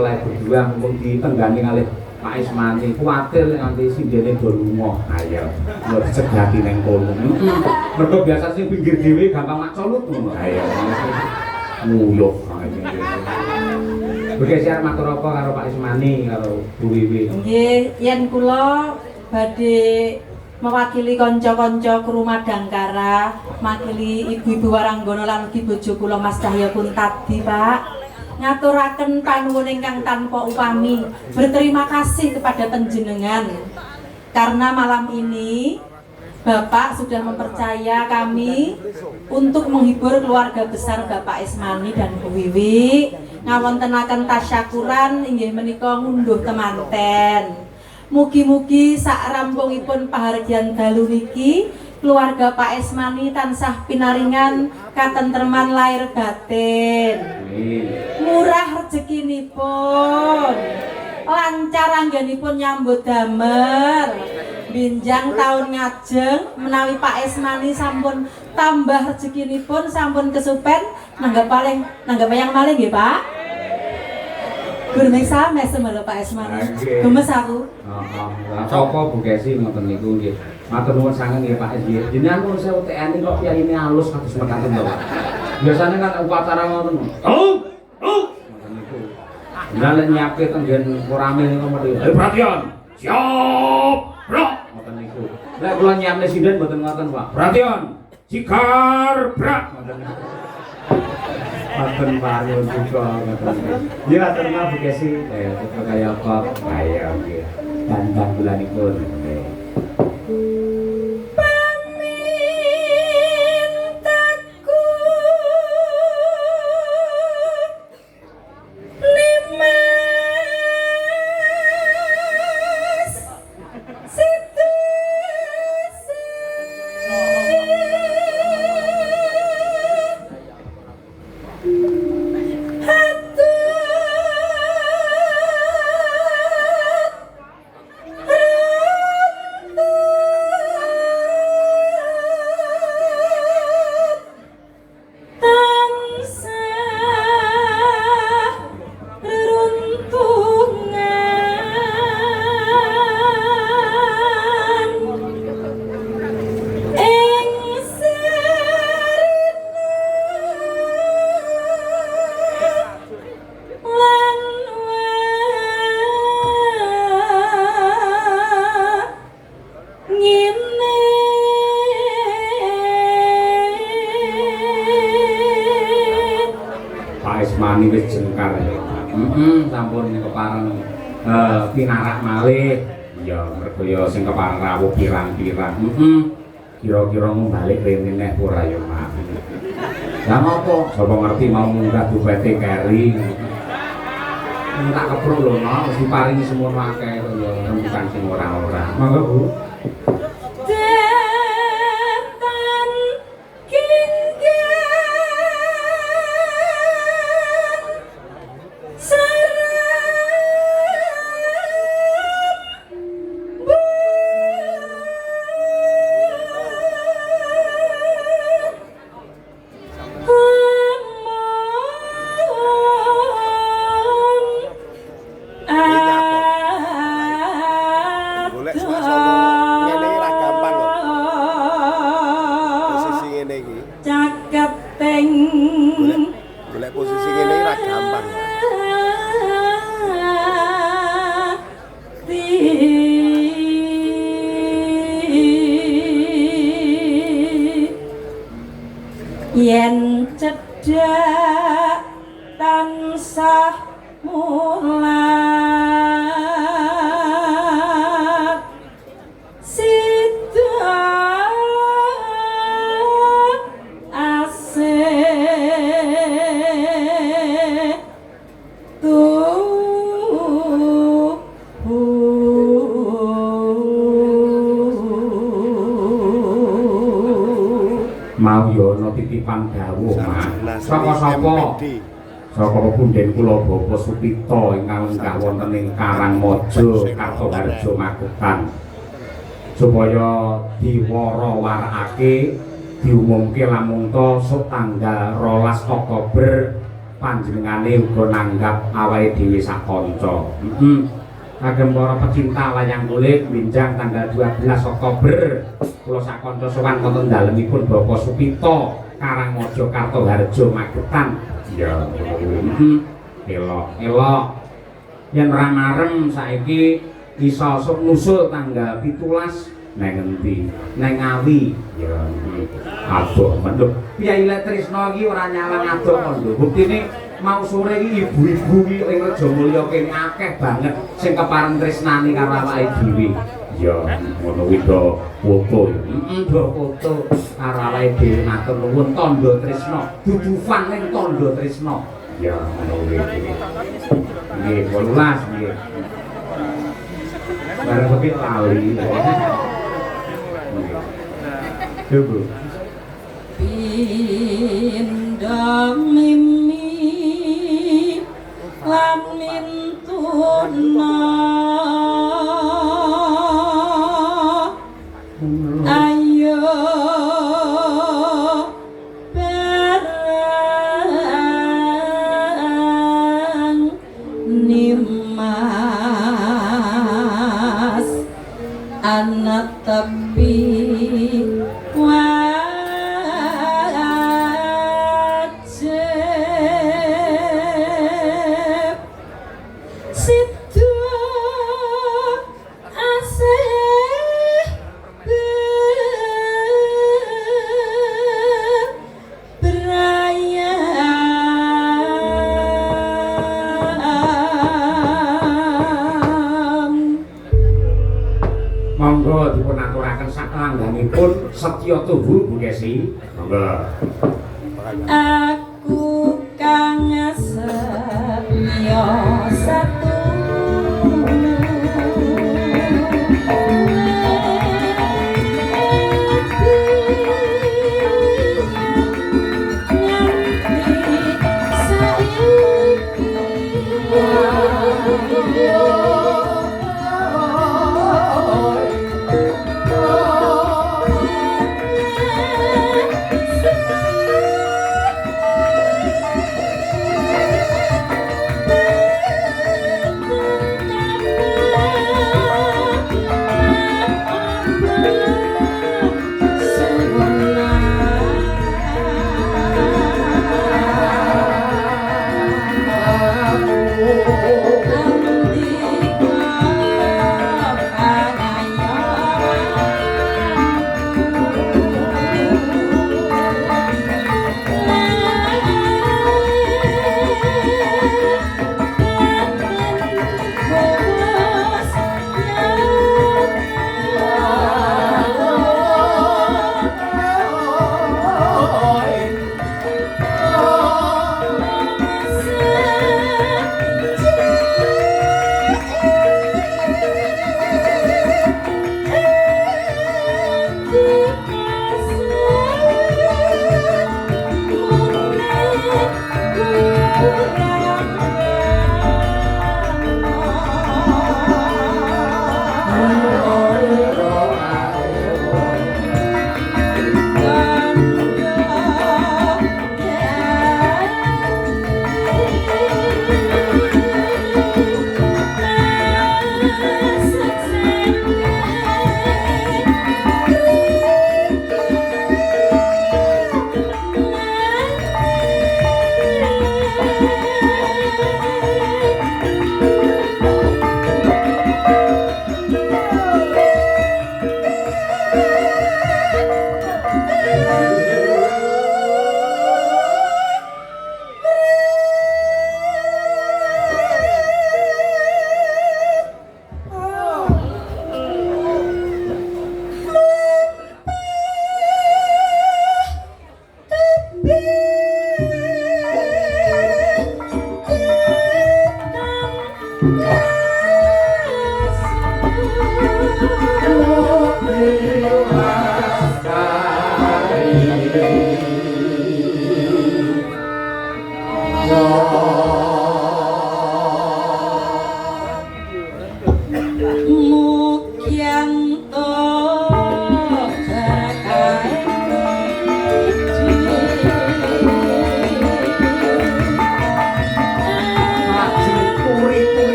mempelai berdua mumpung ditenggani kalih Pak Ismani kuwatir nganti sindene do lunga. Ayo, lho dicegati ning kono. Mergo biasa sing pinggir dhewe gampang mak colut ngono. Ayo. Nguyuh. Bergeser matur apa karo Pak Ismani karo Bu Wiwi. Nggih, yen kula badhe mewakili kanca-kanca kru Madangkara, makili ibu-ibu Waranggana lan ugi bojo kula Mas Cahya Kuntadi, Pak. Ngaturaken panuwun ingkang tanpa upami, berterima kasih kepada panjenengan karena malam ini Bapak sudah mempercaya kami untuk menghibur keluarga besar Bapak Ismani dan Bu Wiwi, ngawontenaken tasyakuran inggih menika ngunduh temanten. Mugi-mugi sak rampungipun pahargyan dalu niki keluarga Pak Ismani tansah pinaringan katentreman lahir batin. Murah rezekinipun, lancar anggenipun nyambut damel. Binjang tahun ngajeng menawi Pak Ismani sampun tambah rezekinipun sampun kesupen nanggap yang malih nggih, Pak. Gurmeng same semelo Pak Ismani. Gemes aku. Lah sapa Bu Kesi ngoten niku nggih. Matur nuwun sanget nggih Pak Is. Jenengan pun sewu TNI kok kiyaine alus kados mekaten to, Pak. Biasane kan upacara ngoten. Ngoten niku. Lah lek nyiapke tenggen korame niku mesti. Perhatian. Siap. Brak. Ngoten niku. Lek kula nyiapne sinden mboten ngoten, Pak. Perhatian. Cikar. Brak. Ngoten niku. Matur nuwun juga ngoten. Ya terima Bu Kesi. Kaya apa? Ayo nggih. Dan bulanipun. Sampun kepareng pinarak malih. Ya mergo ya sing kepareng rawuh pirang-pirang. Kira-kira balik rene nek ora ya maaf. Lah ngopo? Sapa ngerti mau munggah bupete keri. Tak kepruk lho, mesti diparingi semono akeh ya bukan sing ora-ora. Monggo Bu. Yen cedhak tansah mulat sida asih mau yo ana titipan dawuh Mas. Sapa-sapa? Saka punden kula Bapak Supito ingkang lenggah wonten ing Karangmaja, Kartoharjo Magetan. Supaya diwara-warakake diumumke lamun to sok tanggal 12 Oktober panjenengane uga nanggap awake dhewe sak kanca. Kagem para pecinta wayang kulit minjang tanggal 12 Oktober kula sak kanca sowan wonten dalemipun Bapak Supito Karangmojo Kartoharjo Magetan. Ya, elok yen ora marem saiki iso nusul tanggal 17 nang endi? Nang Ngawi. Ya, adoh menduk. Piyai Lek Trisno iki ora nyalang adoh lho. Buktine mau sore iki ibu-ibu iki ing Rejamulya kene akeh banget sing kepareng tresnani karo awake dhewe. Ya, ngono kuwi do foto. Do foto karo awake dhewe matur nuwun tandha tresna. Duduhan ning tandha tresna. Ya, ngono kuwi. Nggih, 18 nggih. Bareng kepit lali. Coba. Pindang mimi lamin tuna ayo perang nimas anak tepi Monggo dipun aturaken saklangganipun setya tuhu Bu Kesi. Monggo. Aku kang setya satu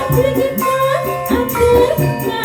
Akhir kita, akhir makna